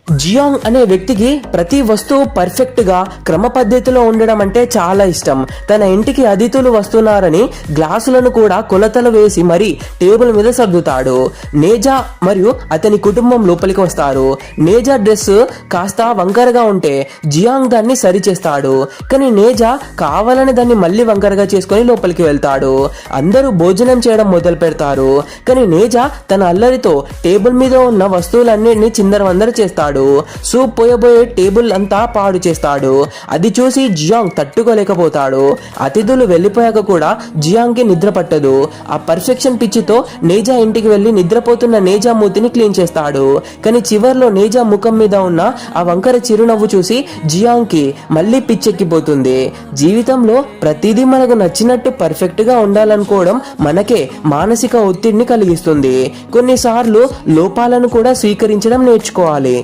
Jiang అనే వ్యక్తికి ప్రతి వస్తువు పర్ఫెక్ట్ గా క్రమ పద్ధతిలో ఉండడం అంటే చాలా ఇష్టం. తన ఇంటికి అతిథులు వస్తున్నారని గ్లాసులను కూడా కొలతలు వేసి మరి టేబుల్ మీద సర్దుతాడు. నేజా మరియు అతని కుటుంబం లోపలికి వస్తారు. నేజా డ్రెస్ కాస్త వంకరగా ఉంటే జియాంగ్ దాన్ని సరిచేస్తాడు. కానీ నేజా కావాలని దాన్ని మళ్ళీ వంకరగా చేసుకుని లోపలికి వెళ్తాడు. అందరూ భోజనం చేయడం మొదలు పెడతారు. కానీ నేజా తన అల్లరితో టేబుల్ మీద ఉన్న వస్తువులన్నిటిని చిందరవందర చేస్తాడు. సూప్ పోయబోయే టేబుల్ అంతా పాడు చేస్తాడు. అది చూసి జియాంగ్ తట్టుకోలేకపోతాడు. అతిథులు వెళ్లిపోయాక కూడా జియాంగ్ కి నిద్ర పట్టదు. ఆ పర్ఫెక్షన్ పిచ్చితో నేజా ఇంటికి వెళ్లి నిద్రపోతున్న నేజా మూతిని క్లీన్ చేస్తాడు. కానీ చివర్లో నేజా ముఖం మీద ఉన్న ఆ వంకర చిరునవ్వు చూసి జియాంగ్ కి మళ్ళీ పిచ్చెక్కిపోతుంది. జీవితంలో ప్రతిదీ మనకు నచ్చినట్టు పర్ఫెక్ట్ గా ఉండాలనుకోవడం మనకే మానసిక ఒత్తిడిని కలిగిస్తుంది. కొన్నిసార్లు లోపాలను కూడా స్వీకరించడం నేర్చుకోవాలి.